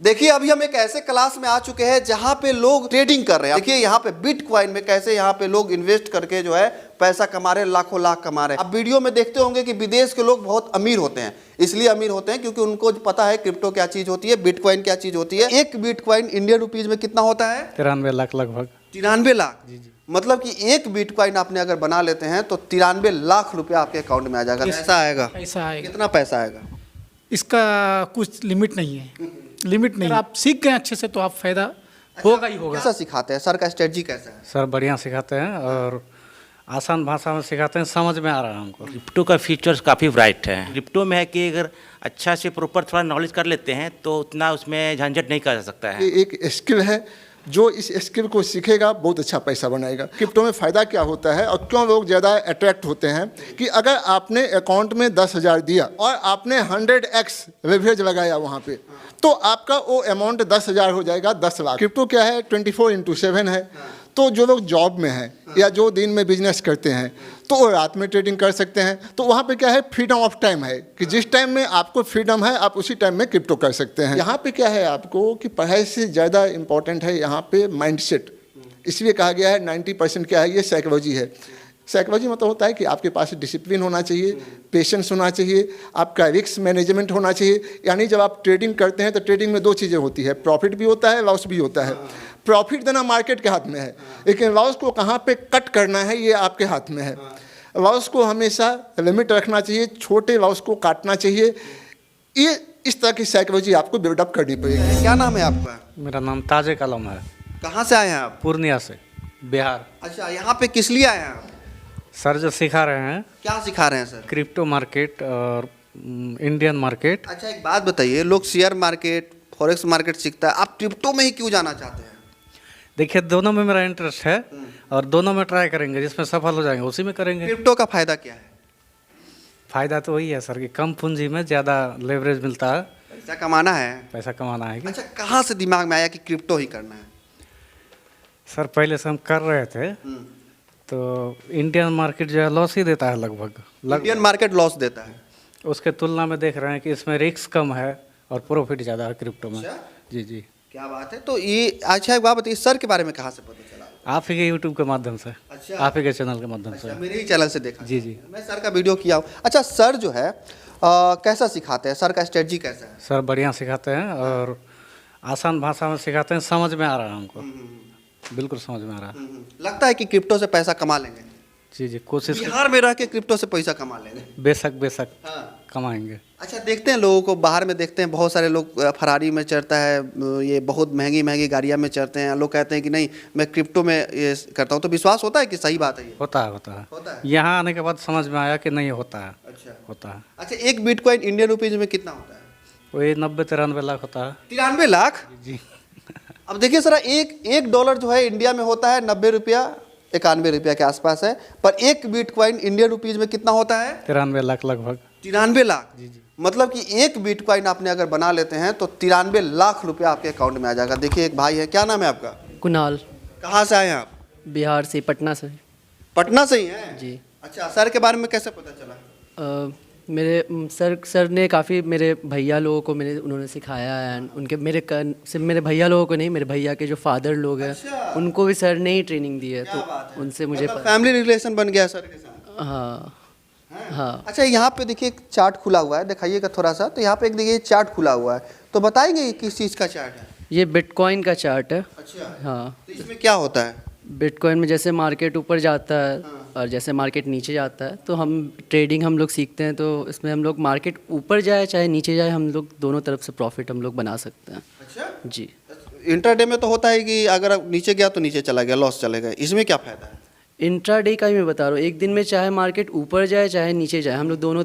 देखिए अभी हम एक ऐसे क्लास में आ चुके हैं जहां पे लोग ट्रेडिंग कर रहे हैं। देखिए यहाँ पे बिटकॉइन में कैसे यहाँ पे लोग इन्वेस्ट करके जो है पैसा कमा रहे हैं, लाखों लाख कमा रहे हैं। आप वीडियो में देखते होंगे कि विदेश के लोग बहुत अमीर होते हैं। इसलिए अमीर होते हैं क्योंकि उनको पता है क्रिप्टो क्या चीज होती है, बिटकॉइन क्या चीज होती है। एक बिटकॉइन इंडियन रुपीज में कितना होता है? 93 लाख लगभग। 93 लाख। मतलब कि एक बिटकॉइन आपने अगर बना लेते हैं तो 93 लाख रुपया आपके अकाउंट में आ जाएगा। पैसा आएगा? पैसा आएगा। कितना पैसा आएगा? इसका कुछ लिमिट नहीं है, लिमिट नहीं। आप सीख गए अच्छे से तो आप फायदा होगा ही होगा। कैसा सिखाते हैं सर? का स्ट्रेटजी कैसा है? सर बढ़िया सिखाते हैं और आसान भाषा में सिखाते हैं, समझ में आ रहा है हमको। क्रिप्टो का फीचर्स काफ़ी ब्राइट है। क्रिप्टो में है कि अगर अच्छा से प्रॉपर थोड़ा नॉलेज कर लेते हैं तो उतना उसमें झंझट नहीं कर जा सकता है। ये एक स्किल है, जो इस स्किल को सीखेगा बहुत अच्छा पैसा बनाएगा। क्रिप्टो में फ़ायदा क्या होता है और क्यों लोग ज़्यादा अट्रैक्ट होते हैं कि अगर आपने अकाउंट में 10,000 दिया और आपने 100x लेवरेज लगाया वहाँ पे, तो आपका वो अमाउंट 10,000 हो जाएगा 10 लाख। क्रिप्टो क्या है? 24/7 है। तो जो लोग जॉब में हैं या जो दिन में बिजनेस करते हैं तो वो रात में ट्रेडिंग कर सकते हैं। तो वहाँ पे क्या है? फ्रीडम ऑफ टाइम है कि जिस टाइम में आपको फ्रीडम है आप उसी टाइम में क्रिप्टो कर सकते हैं। यहाँ पे क्या है आपको कि पढ़ाई से ज़्यादा इम्पोर्टेंट है यहाँ पे माइंडसेट। इसलिए कहा गया है 90% क्या है? ये साइकोलॉजी है। साइकोलॉजी मतलब होता है कि आपके पास डिसिप्लिन होना चाहिए, पेशेंस होना चाहिए, आपका रिस्क मैनेजमेंट होना चाहिए। यानी जब आप ट्रेडिंग करते हैं तो ट्रेडिंग में दो चीज़ें होती है, प्रॉफिट भी होता है, लॉस भी होता है। प्रॉफिट देना मार्केट के हाथ में है, लेकिन लॉस को कहाँ पे कट करना है ये आपके हाथ में है। लॉस को हमेशा लिमिट रखना चाहिए, छोटे लॉस को काटना चाहिए। ये इस तरह की साइकोलॉजी आपको बिल्डअप करनी पड़ेगी। क्या नाम है आपका? मेरा नाम ताजे कलम है। कहाँ से आए हैं आप? पूर्णिया से, बिहार। अच्छा, यहाँ पे किस लिए आए हैं आप? सर जो सिखा रहे हैं क्या सिखा रहे हैं सर? क्रिप्टो मार्केट और इंडियन मार्केट। अच्छा एक बात बताइए, लोग शेयर मार्केट, फॉरेक्स मार्केट सीखता है, आप क्रिप्टो में ही क्यों जाना चाहते हैं? देखिए दोनों में मेरा इंटरेस्ट है और दोनों में ट्राई करेंगे, जिसमें सफल हो जाएंगे उसी में करेंगे। क्रिप्टो का फायदा क्या है? फायदा तो वही है सर कि कम पूंजी में ज़्यादा लेवरेज मिलता है, पैसा कमाना है। पैसा कमाना है। अच्छा कहाँ से दिमाग में आया कि क्रिप्टो ही करना है? सर पहले से हम कर रहे थे तो इंडियन मार्केट जो है लॉस ही देता है लगभग। इंडियन मार्केट लॉस देता है। उसके तुलना में देख रहे हैं कि इसमें रिस्क कम है और प्रॉफिट ज़्यादा है क्रिप्टो में। अच्छा? जी जी। क्या बात है। तो ये अच्छा एक बात बताइए, सर के बारे में कहाँ से पता चला? आप ही के यूट्यूब के माध्यम से। अच्छा। आप ही के चैनल के माध्यम से। मेरे ही चैनल से देखा। जी जी। मैं सर का वीडियो किया हूँ। अच्छा सर जो है कैसा सिखाते हैं? सर का स्ट्रेटजी कैसा है? सर बढ़िया सिखाते हैं और आसान भाषा में सिखाते हैं, समझ में आ रहा है हमको, बिल्कुल समझ में आ रहा है। लगता है कि क्रिप्टो से पैसा कमा लेंगे? जी जी, कोशिश बिहार में रह के क्रिप्टो से पैसा कमा लेंगे? बेशक बेशक हाँ। कमाएंगे। अच्छा देखते हैं लोगों को, बाहर में देखते हैं बहुत सारे लोग फरारी में चढ़ता है, ये बहुत महंगी महंगी गाड़ियाँ में चढ़ते हैं। लोग कहते हैं कि नहीं मैं क्रिप्टो में ये करता हूँ, तो विश्वास होता है कि सही बात है ये? होता है होता है। यहाँ आने के बाद समझ में आया कि नहीं होता है। अच्छा होता है। अच्छा एक बिटकॉइन इंडियन रुपीज में कितना होता है? वही 90-93 लाख होता है। 93 लाख? जी। अब देखिए सर, एक डॉलर जो है इंडिया में होता है 90 रुपया, 91 रुपया के आसपास है, पर एक बिटकॉइन इंडियन रुपीज में कितना होता है? 93 लाख लगभग। 93 लाख। जी जी। मतलब कि एक बिटकॉइन आपने अगर बना लेते हैं तो 93 लाख रुपया आपके अकाउंट में आ जाएगा। देखिए एक भाई है, क्या नाम है आपका? कुणाल। कहाँ से आए हैं आप? बिहार से, पटना से। पटना से ही हैं? जी। अच्छा सर के बारे में कैसे पता चला? मेरे सर ने काफ़ी मेरे भैया लोगों को उन्होंने सिखाया है। उनके सिर्फ मेरे भैया लोगों को नहीं, मेरे भैया के जो फादर लोग हैं अच्छा। उनको भी सर ने ही ट्रेनिंग दी है, तो उनसे मुझे फैमिली रिलेशन बन गया सर के साथ? हाँ हाँ। अच्छा यहाँ पे देखिए एक चार्ट खुला हुआ है, दिखाइएगा थोड़ा सा। तो यहाँ पे एक देखिए चार्ट खुला हुआ है, तो बताएंगे ये किस चीज़ का चार्ट है? ये बिटकॉइन का चार्ट है। अच्छा हाँ। तो इसमें क्या होता है? बिटकॉइन में जैसे मार्केट ऊपर जाता है और जैसे मार्केट नीचे जाता है, तो हम ट्रेडिंग हम लोग सीखते हैं। तो इसमें हम लोग मार्केट ऊपर जाए चाहे नीचे जाए, हम लोग दोनों तरफ से प्रॉफिट हम लोग बना सकते हैं। अच्छा जी। इंटरडे में तो होता है कि अगर नीचे गया तो नीचे चला गया, लॉस चलेगा, इसमें क्या फायदा है? इंट्राडे का ही मैं बता रहा हूँ, एक दिन में चाहे मार्केट ऊपर जाए चाहे नीचे जाए, हम लोग दोनों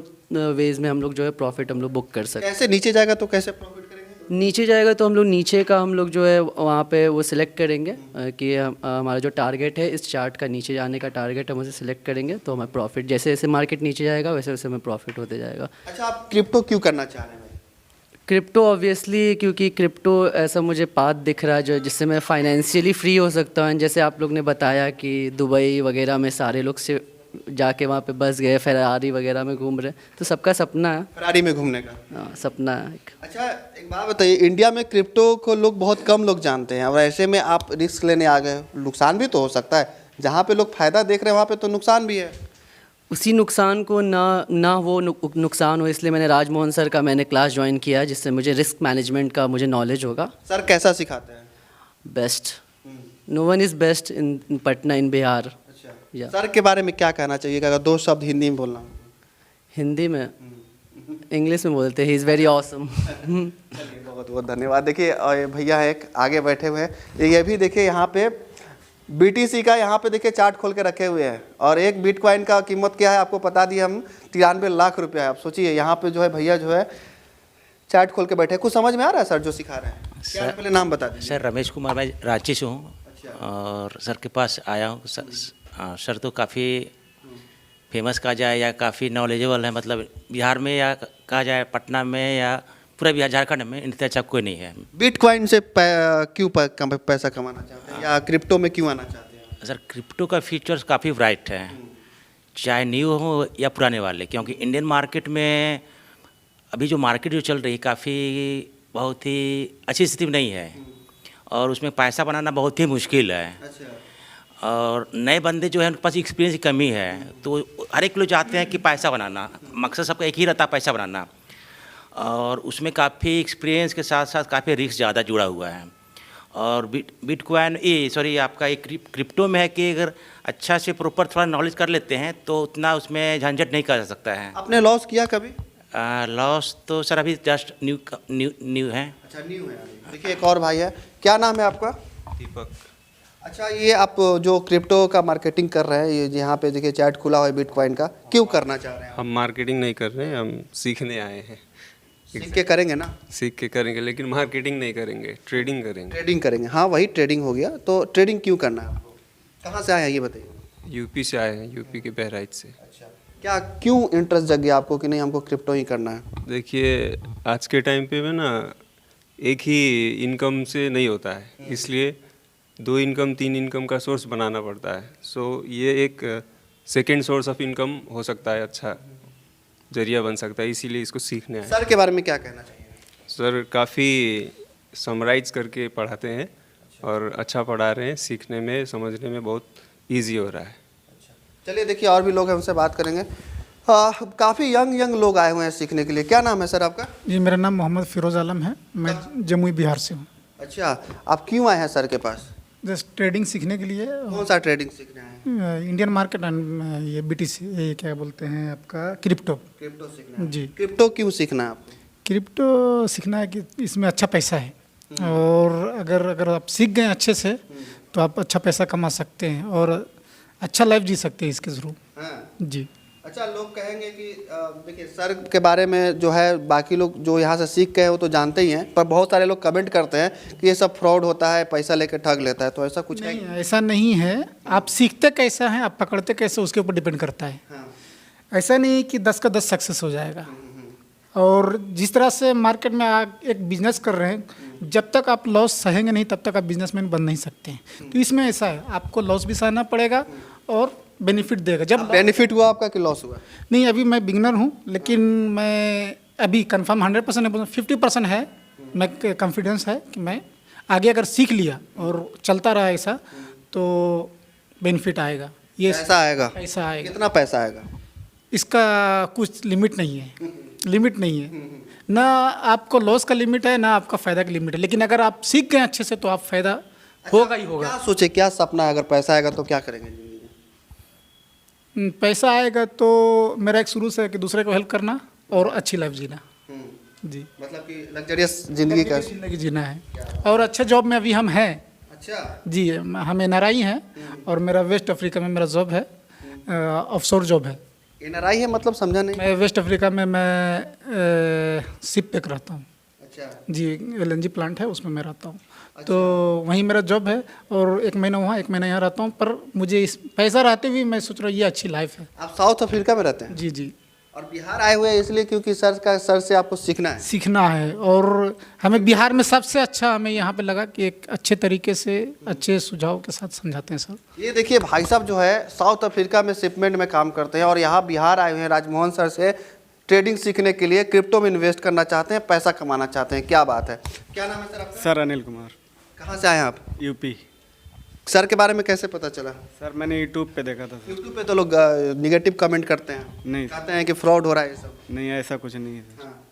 वेज में हम लोग जो है प्रॉफिट हम लोग बुक कर सकते हैं। कैसे नीचे जाएगा तो कैसे प्रॉफिट करेंगे? नीचे जाएगा तो हम लोग नीचे का हम लोग जो है वहाँ पे वो सिलेक्ट करेंगे कि हमारा जो टारगेट है, इस चार्ट का नीचे जाने का टारगेट हम उसे सिलेक्ट करेंगे, तो हमें प्रॉफिट जैसे जैसे मार्केट नीचे जाएगा वैसे वैसे हमें प्रॉफिट होते जाएगा। अच्छा आप क्रिप्टो क्यों करना चाह रहे हैं? क्रिप्टो ऑब्वियसली क्योंकि क्रिप्टो ऐसा मुझे पाथ दिख रहा है जो जिससे मैं फाइनेंशियली फ्री हो सकता हूँ। जैसे आप लोग ने बताया कि दुबई वगैरह में सारे लोग से जाके वहाँ पे बस गए, फेरारी वगैरह में घूम रहे, तो सबका सपना है। फरारी में घूमने का। हाँ, सपना है एक। अच्छा, एक बात बताइए, इंडिया में क्रिप्टो को लोग बहुत कम लोग जानते हैं और ऐसे में आप रिस्क लेने आ गए, नुकसान भी तो हो सकता है। जहाँ पे लोग फायदा देख रहे हैं वहाँ पे तो नुकसान भी है। उसी नुकसान को ना वो नुकसान हो, इसलिए मैंने राजमोहन सर का मैंने क्लास ज्वाइन किया, जिससे मुझे रिस्क मैनेजमेंट का मुझे नॉलेज होगा। सर कैसा सिखाते हैं? Best, no one is best in Patna, in Bihar. या सर के बारे में क्या कहना चाहिए अगर दो शब्द हिंदी में बोलना हो? हिंदी में, इंग्लिश में बोलते हैं, ही इज़ वेरी ऑसम। चलिए, बहुत बहुत धन्यवाद। देखिए और ये भैया है एक आगे बैठे हुए हैं, ये भी देखिए यहाँ पे BTC का यहाँ पे देखिए चार्ट खोल के रखे हुए हैं और एक बिटकॉइन का कीमत क्या है आपको बता दिए हम, 93 लाख रुपया है। आप सोचिए यहाँ पे जो है भैया जो है चार्ट खोल के बैठे हैं। कुछ समझ में आ रहा है सर जो सिखा रहे हैं? क्या है, पहले नाम बता दीजिए। सर रमेश कुमार, मैं रांची से हूँ और सर के पास आया हूँ। सर तो काफ़ी फेमस कहा जाए या काफ़ी नॉलेजेबल है, मतलब बिहार में या कहा जाए पटना में या पूरा बिहार झारखंड में इनसे अच्छा कोई नहीं है। बिटकॉइन से क्यों पैसा कमाना चाहते हैं या क्रिप्टो में क्यों आना चाहते हैं? सर क्रिप्टो का फीचर्स काफ़ी ब्राइट है, चाहे न्यू हो या पुराने वाले, क्योंकि इंडियन मार्केट में अभी जो मार्केट जो चल रही है काफ़ी बहुत ही अच्छी स्थिति में नहीं है और उसमें पैसा बनाना बहुत ही मुश्किल है। और नए बंदे जो है उनके पास एक्सपीरियंस की कमी है, तो हर एक लोग चाहते हैं कि पैसा बनाना, मकसद सबका एक ही रहता है पैसा बनाना, और उसमें काफ़ी एक्सपीरियंस के साथ साथ काफ़ी रिस्क ज़्यादा जुड़ा हुआ है। और बिटकॉइन आपका एक क्रिप्टो में है कि अगर अच्छा से प्रॉपर थोड़ा नॉलेज कर लेते हैं तो उतना उसमें झंझट नहीं कर सकता है। आपने लॉस किया कभी? लॉस तो सर अभी जस्ट न्यू है। अच्छा, न्यू है। देखिए एक और भाई है, क्या नाम है आपका? दीपक। अच्छा, ये आप जो क्रिप्टो का मार्केटिंग कर रहे हैं, ये यहाँ पे देखिए चैट खुला हुआ है बिटकॉइन का, क्यों करना चाह रहे हैं? हम मार्केटिंग नहीं कर रहे हैं, हम सीखने आए हैं। सीख के करेंगे ना? सीख के करेंगे, लेकिन मार्केटिंग नहीं करेंगे, ट्रेडिंग करेंगे। ट्रेडिंग करेंगे, हाँ वही ट्रेडिंग हो गया। तो ट्रेडिंग क्यों करना है आपको? कहाँ से आए हैं ये बताइए? यूपी से आए हैं, यूपी के बहराइच से। अच्छा, क्या क्यों इंटरेस्ट जग गया आपको कि नहीं हमको क्रिप्टो ही करना है? देखिए आज के टाइम पे में ना एक ही इनकम से नहीं होता है, इसलिए 2 इनकम 3 इनकम का सोर्स बनाना पड़ता है। सो ये एक सेकेंड सोर्स ऑफ इनकम हो सकता है, अच्छा जरिया बन सकता है, इसीलिए इसको सीखने आए। सर के बारे में क्या कहना चाहिए? सर काफ़ी समराइज करके पढ़ाते हैं और अच्छा पढ़ा रहे हैं, सीखने में समझने में बहुत इजी हो रहा है। चलिए देखिए और भी लोग हैं, उनसे बात करेंगे। काफ़ी यंग लोग आए हुए हैं सीखने के लिए। क्या नाम है सर आपका? जी, मेरा नाम मोहम्मद फिरोज़ आलम है, मैं जमुई बिहार से हूँ। अच्छा, आप क्यों आए हैं सर के पास? जस्ट ट्रेडिंग सीखने के लिए। कौन सा ट्रेडिंग सीखना है? इंडियन मार्केट एंड ये BTC, ये क्या बोलते हैं आपका, क्रिप्टो। क्रिप्टो सीखना है। जी, क्रिप्टो क्यों सीखना है आपको? क्रिप्टो सीखना है कि इसमें अच्छा पैसा है और अगर आप सीख गए अच्छे से तो आप अच्छा पैसा कमा सकते हैं और अच्छा लाइफ जी सकते हैं इसके थ्रू। हाँ। जी। अच्छा, लोग कहेंगे कि देखिए सर के बारे में जो है बाकी लोग जो यहाँ से सीख गए वो तो जानते ही हैं, पर बहुत सारे लोग कमेंट करते हैं कि ये सब फ्रॉड होता है, पैसा लेकर ठग लेता है, तो ऐसा कुछ है? नहीं, ऐसा नहीं है। आप सीखते कैसा है, आप पकड़ते कैसे, उसके ऊपर डिपेंड करता है। हाँ। ऐसा नहीं कि 10 का 10 सक्सेस हो जाएगा। और जिस तरह से मार्केट में आप एक बिजनेस कर रहे हैं, जब तक आप लॉस सहेंगे नहीं तब तक आप बिजनेसमैन बन नहीं सकते हैं। तो इसमें ऐसा है, आपको लॉस भी सहना पड़ेगा और बेनिफिट देगा। जब बेनिफिट हुआ आपका कि लॉस हुआ? नहीं, अभी मैं बिगनर हूँ, लेकिन मैं अभी कंफर्म 100% नहीं बोल, 50% है। मैं कॉन्फिडेंस है कि मैं आगे अगर सीख लिया और चलता रहा ऐसा तो बेनिफिट आएगा। ये पैसा आएगा? पैसा आएगा। कितना पैसा आएगा? इसका कुछ लिमिट नहीं है, लिमिट नहीं है। ना आपको लॉस का लिमिट है, ना आपका फ़ायदा का लिमिट है, लेकिन अगर आप सीख गए अच्छे से तो आप फ़ायदा होगा ही होगा। क्या सोचे, क्या सपना है? अगर पैसा आएगा तो क्या करेंगे जिंदगी में? पैसा आएगा तो मेरा एक शुरू से है कि दूसरे को हेल्प करना और अच्छी लाइफ जीना। जी, मतलब कि लग्जरियस जिंदगी का। जिंदगी जीना है और अच्छा जॉब में अभी हम हैं। अच्छा जी, हम NRI हैं और मेरा वेस्ट अफ्रीका में मेरा जॉब है, ऑफशोर जॉब है। NRI है मतलब समझा नहीं। मैं वेस्ट अफ्रीका में मैं शिप पे रहता हूँ। अच्छा, जी, LNG प्लांट है, उसमें मैं रहता हूँ। तो वहीं मेरा जॉब है और 1 महीना वहाँ 1 महीना यहाँ रहता हूँ। पर मुझे इस पैसा रहते हुए मैं सोच रहा हूँ ये अच्छी लाइफ है। आप साउथ अफ्रीका में रहते हैं? जी जी। और बिहार आए हुए हैं इसलिए क्योंकि सर से आपको सीखना है। सीखना है। और हमें बिहार में सबसे अच्छा हमें यहाँ पे लगा कि एक अच्छे तरीके से अच्छे सुझाव के साथ समझाते हैं सर। ये देखिए भाई साहब जो है साउथ अफ्रीका में शिपमेंट में काम करते हैं और यहाँ बिहार आए हुए हैं राजमोहन सर से ट्रेडिंग सीखने के लिए, क्रिप्टो में इन्वेस्ट करना चाहते हैं, पैसा कमाना चाहते हैं। क्या बात है, क्या नाम है सर आपका? सर अनिल कुमार, कहाँ से आए हैं आप? यूपी। सर के बारे में कैसे पता चला? सर मैंने यूट्यूब पे देखा था सर। यूट्यूब पे तो लोग निगेटिव कमेंट करते हैं, नहीं कहते हैं कि फ्रॉड हो रहा है ये सब। नहीं, ऐसा कुछ नहीं है सर। हाँ।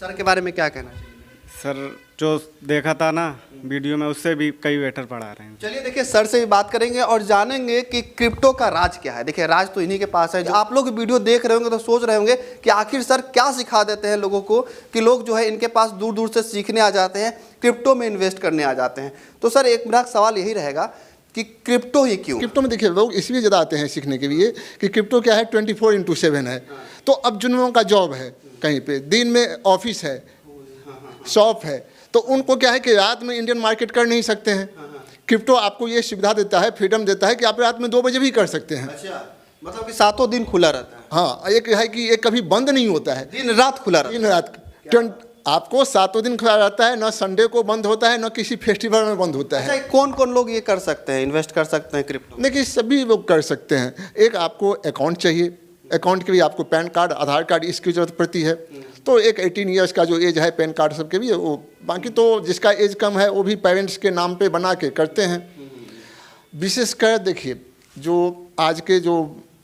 सर के बारे में क्या कहना चाहिए? सर जो देखा था ना वीडियो में, उससे भी कई बेटर पढ़ा रहे हैं। चलिए देखिए सर से भी बात करेंगे और जानेंगे कि क्रिप्टो का राज क्या है। देखिए राज तो इन्हीं के पास है। जो आप लोग वीडियो देख रहे होंगे तो सोच रहे होंगे कि आखिर सर क्या सिखा देते हैं लोगों को कि लोग जो है इनके पास दूर दूर से सीखने आ जाते हैं, क्रिप्टो में इन्वेस्ट करने आ जाते हैं। तो सर एक मेरा सवाल यही रहेगा कि क्रिप्टो ही क्यों? क्रिप्टो में देखिए लोग इसलिए ज़्यादा आते हैं सीखने के लिए कि क्रिप्टो क्या है 24/7 है। तो अब जिन लोगों का जॉब है कहीं पे, दिन में ऑफिस है, शॉप है, तो उनको क्या है कि रात में इंडियन मार्केट कर नहीं सकते हैं। क्रिप्टो आपको ये सुविधा देता है, फ्रीडम देता है कि आप रात में 2 बजे भी कर सकते हैं। अच्छा, मतलब कि 7 दिन खुला रहता है? हाँ, एक है कि एक कभी बंद नहीं होता है, दिन रात खुला रहता है। दिन रात आपको 7 दिन खुला रहता है, न संडे को बंद होता है, न किसी फेस्टिवल में बंद होता है। अच्छा, कौन कौन लोग ये कर सकते हैं, इन्वेस्ट कर सकते हैं क्रिप्टो? देखिए सभी लोग कर सकते हैं। एक आपको अकाउंट चाहिए, अकाउंट के लिए आपको पैन कार्ड, आधार कार्ड इसकी जरूरत पड़ती है। तो एक 18 ईयर्स का जो एज है पैन कार्ड सबके भी वो, बाकी तो जिसका एज कम है वो भी पेरेंट्स के नाम पे बना के करते हैं। विशेषकर देखिए जो आज के जो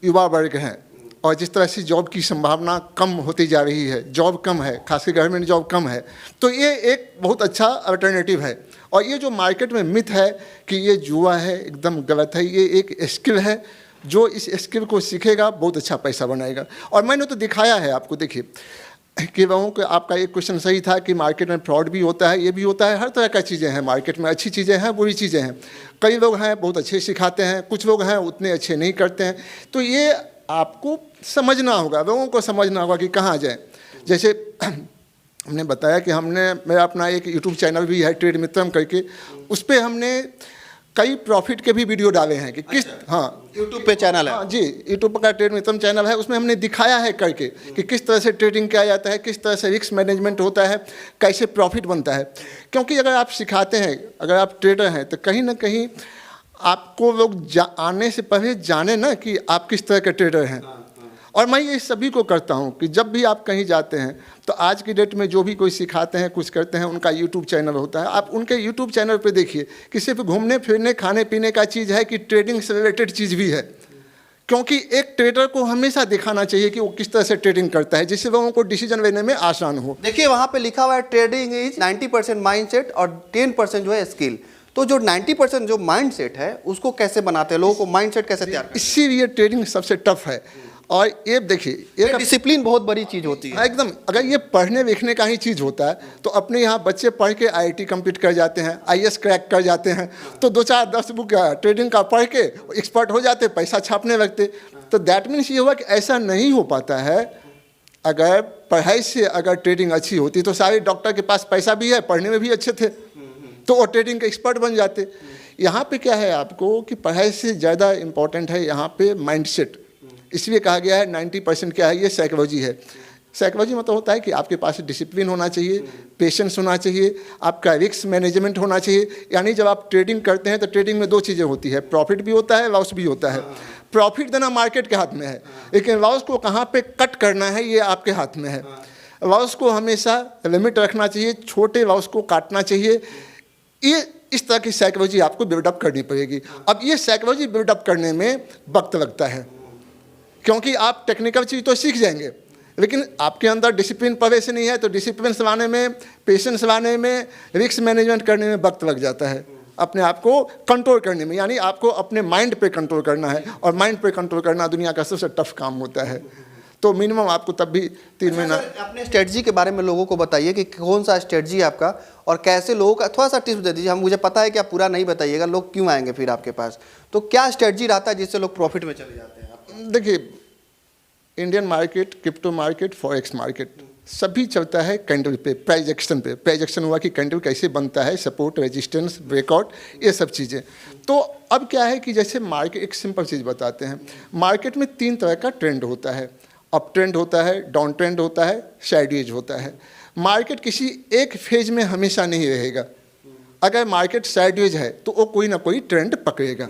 युवा वर्ग हैं और जिस तरह से जॉब की संभावना कम होती जा रही है, जॉब कम है, खासकर गवर्नमेंट जॉब कम है, तो ये एक बहुत अच्छा अल्टरनेटिव है। और ये जो मार्केट में मिथ है कि ये जुआ है, एकदम गलत है। ये एक स्किल है, जो इस स्किल को सीखेगा बहुत अच्छा पैसा बनाएगा। और मैंने तो दिखाया है आपको। देखिए कि लोगों को, आपका एक क्वेश्चन सही था कि मार्केट में फ्रॉड भी होता है, ये भी होता है, हर तरह का चीज़ें हैं मार्केट में। अच्छी चीज़ें हैं, बुरी चीज़ें हैं। कई लोग हैं बहुत अच्छे सिखाते हैं, कुछ लोग हैं उतने अच्छे नहीं करते हैं। तो ये आपको समझना होगा, लोगों को समझना होगा कि कहाँ जाए। जैसे हमने बताया कि मेरा अपना एक यूट्यूब चैनल भी है ट्रेड मित्रम करके, उस पर हमने कई प्रॉफिट के भी वीडियो डाले हैं कि किस, हाँ यूट्यूब पे चैनल है? हाँ जी, यूट्यूब का ट्रेड मित्रम चैनल है। उसमें हमने दिखाया है करके कि किस तरह से ट्रेडिंग किया जाता है, किस तरह से रिस्क मैनेजमेंट होता है, कैसे प्रॉफिट बनता है। क्योंकि अगर आप सिखाते हैं, अगर आप ट्रेडर हैं, तो कहीं ना कहीं आपको लोग आने से पहले जाने ना कि आप किस तरह के ट्रेडर हैं। और मैं ये सभी को करता हूँ कि जब भी आप कहीं जाते हैं तो आज की डेट में जो भी कोई सिखाते हैं, कुछ करते हैं, उनका यूट्यूब चैनल होता है। आप उनके यूट्यूब चैनल पे देखिए कि सिर्फ घूमने फिरने खाने पीने का चीज़ है कि ट्रेडिंग से रिलेटेड चीज़ भी है। क्योंकि एक ट्रेडर को हमेशा दिखाना चाहिए कि वो किस तरह से ट्रेडिंग करता है, जिससे लोगों को डिसीजन लेने में आसान हो। देखिए वहाँ पे लिखा हुआ है ट्रेडिंग इज 90% माइंडसेट और 10% जो है स्किल। तो जो 90% जो माइंडसेट है उसको कैसे बनाते हैं, लोगों को माइंडसेट कैसे तैयार करते इसीलिए ट्रेडिंग सबसे टफ है। और ये देखिए हैं? डिसिप्लिन बहुत बड़ी चीज होती है एकदम। अगर ये पढ़ने लिखने का ही चीज़ होता है तो अपने यहाँ बच्चे पढ़ के IIT कंप्लीट कर जाते हैं, IAS क्रैक कर जाते हैं, तो 2-4-10 बुक ट्रेडिंग का पढ़ के एक्सपर्ट हो जाते, पैसा छापने लगते। तो दैट मीन्स ये हुआ कि ऐसा नहीं हो पाता है। अगर पढ़ाई से अगर ट्रेडिंग अच्छी होती तो सारे डॉक्टर के पास पैसा भी है, पढ़ने में भी अच्छे थे, तो वो ट्रेडिंग के एक्सपर्ट बन जाते। यहाँ पे क्या है आपको कि पढ़ाई से ज़्यादा इम्पोर्टेंट है यहाँ पे माइंडसेट। इसलिए कहा गया है 90% क्या है, ये साइकोलॉजी है। साइकोलॉजी मतलब होता है कि आपके पास डिसिप्लिन होना चाहिए, पेशेंस होना चाहिए, आपका रिस्क मैनेजमेंट होना चाहिए। यानी जब आप ट्रेडिंग करते हैं तो ट्रेडिंग में 2 चीज़ें होती है, प्रॉफिट भी होता है, लॉस भी होता है। प्रॉफिट देना मार्केट के हाथ में है, लेकिन लॉस को कहाँ पे कट करना है ये आपके हाथ में है। लॉस को हमेशा लिमिट रखना चाहिए, छोटे लॉस को काटना चाहिए। ये इस तरह की साइकोलॉजी आपको बिल्डअप करनी पड़ेगी। अब ये साइकोलॉजी बिल्डअप करने में वक्त लगता है, क्योंकि आप टेक्निकल चीज़ तो सीख जाएंगे, लेकिन आपके अंदर डिसिप्लिन पहले से नहीं है, तो डिसिप्लिन लाने में, पेशेंस लाने में, रिस्क मैनेजमेंट करने में वक्त लग जाता है। अपने आप को कंट्रोल करने में, यानी आपको अपने माइंड पे कंट्रोल करना है, और माइंड पे कंट्रोल करना दुनिया का सबसे टफ काम होता है। तो मिनिमम आपको तब भी 3 महीना। अपने स्ट्रेटजी के बारे में लोगों को बताइए कि कौन सा स्ट्रेटजी है आपका और कैसे लोगों का, थोड़ा सा टिप्स दे दीजिए। हम, मुझे पता है कि आप पूरा नहीं बताइएगा, लोग क्यों आएंगे फिर आपके पास। तो क्या स्ट्रेटजी रहता है जिससे लोग प्रॉफिट में चले जाते हैं? देखिए Indian market, crypto market, forex market सभी चलता है कैंडल पे, प्राइस एक्शन पे। प्राइस एक्शन हुआ कि कैंडल कैसे बनता है, सपोर्ट, रेजिस्टेंस, ब्रेकआउट, ये सब चीज़ें। तो अब क्या है कि जैसे मार्केट, एक सिंपल चीज़ बताते हैं, मार्केट में 3 तरह का ट्रेंड होता है। अप ट्रेंड होता है, डाउन ट्रेंड होता है, साइडवेज होता है। मार्केट किसी एक फेज में हमेशा नहीं रहेगा। अगर मार्केट साइडवेज है तो वो कोई ना कोई ट्रेंड पकड़ेगा।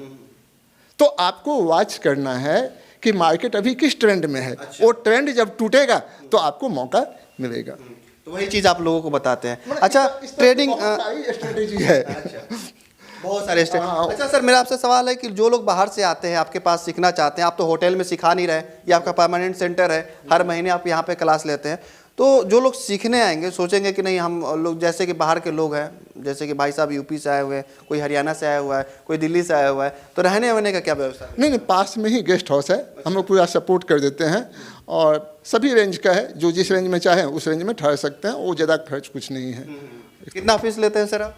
तो आपको वॉच करना है कि मार्केट अभी किस ट्रेंड में है। वो ट्रेंड जब टूटेगा तो आपको मौका मिलेगा। तो वही चीज़ आप लोगों को बताते हैं। अच्छा, ट्रेडिंग स्ट्रेटेजी है। बहुत सारे स्टेप। अच्छा सर, मेरा आपसे सवाल है कि जो लोग बाहर से आते हैं आपके पास सीखना चाहते हैं, आप तो होटल में सिखा नहीं रहे, ये आपका परमानेंट सेंटर है, हर महीने आप यहाँ पे क्लास लेते हैं, तो जो लोग सीखने आएंगे सोचेंगे कि नहीं हम लोग जैसे कि बाहर के लोग हैं, जैसे कि भाई साहब यूपी से आए हुए हैं, कोई हरियाणा से आया हुआ है, कोई दिल्ली से आया हुआ है, तो रहने वहने का क्या व्यवस्था है? नहीं, पास में ही गेस्ट हाउस है, हम लोग पूरा सपोर्ट कर देते हैं और सभी रेंज का है, जो जिस रेंज में चाहे उस रेंज में ठहर सकते हैं, वो ज़्यादा खर्च कुछ नहीं है। कितना फीस लेते हैं सर आप?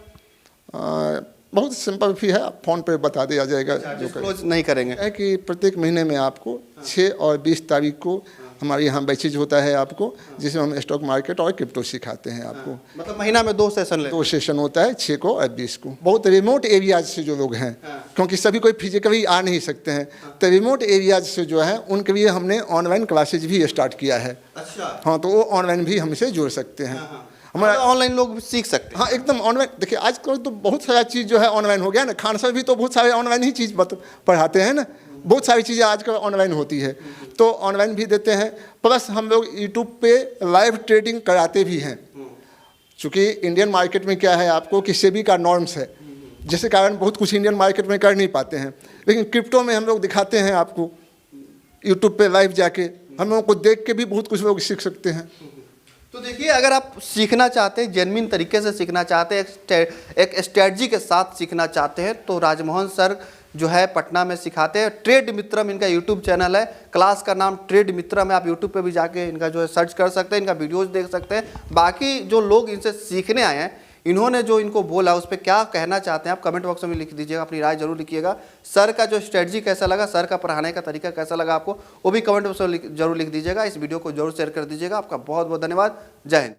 बहुत सिंपल फी है, आप फ़ोन पे बता दिया जाएगा। जो डिस्क्लोज नहीं करेंगे है कि प्रत्येक महीने में आपको 6 और 20 तारीख को हमारे यहाँ बैचेज होता है आपको, जिसमें हम स्टॉक मार्केट और क्रिप्टो सिखाते हैं आपको। मतलब महीना में 2 सेशन ले? 2 सेशन होता है, 6 को और 20 को। बहुत रिमोट एरियाज से जो लोग हैं, क्योंकि सभी कोई फिजिकली आ नहीं सकते हैं, तो रिमोट एरियाज से जो है उनके लिए हमने ऑनलाइन क्लासेज भी स्टार्ट किया है। अच्छा। हाँ, तो वो ऑनलाइन भी हमसे जुड़ सकते हैं। हमारा ऑनलाइन लोग भी सीख सकते हैं? हाँ, एकदम ऑनलाइन। देखिए आजकल तो बहुत सारा चीज़ जो है ऑनलाइन हो गया ना। खान सर भी तो बहुत सारे ऑनलाइन ही चीज़ पढ़ाते हैं ना। बहुत सारी चीज़ें आजकल ऑनलाइन होती है, तो ऑनलाइन भी देते हैं। प्लस हम लोग यूट्यूब पे लाइव ट्रेडिंग कराते भी हैं। चूँकि इंडियन मार्केट में क्या है आपको कि सेबी का नॉर्म्स है, जिसके कारण बहुत कुछ इंडियन मार्केट में कर नहीं पाते हैं, लेकिन क्रिप्टो में हम लोग दिखाते हैं आपको यूट्यूब पे लाइव जाके। हम लोगों को देख के भी बहुत कुछ लोग सीख सकते हैं। तो देखिए, अगर आप सीखना चाहते हैं, जेन्युइन तरीके से सीखना चाहते हैं, एक स्ट्रेटजी के साथ सीखना चाहते हैं, तो राजमोहन सर जो है पटना में सिखाते हैं। ट्रेड मित्रम इनका यूट्यूब चैनल है, क्लास का नाम ट्रेड मित्रम है। आप यूट्यूब पे भी जाके इनका जो है सर्च कर सकते हैं, इनका वीडियोस देख सकते हैं। बाकी जो लोग इनसे सीखने आए हैं, इन्होंने जो इनको बोला उस पर क्या कहना चाहते हैं आप कमेंट बॉक्स में लिख दीजिएगा, अपनी राय जरूर लिखिएगा। सर का जो स्ट्रेटजी कैसा लगा, सर का पढ़ाने का तरीका कैसा लगा आपको, वो भी कमेंट बॉक्स में जरूर लिख दीजिएगा। इस वीडियो को जरूर शेयर कर दीजिएगा। आपका बहुत बहुत धन्यवाद। जय हिंद।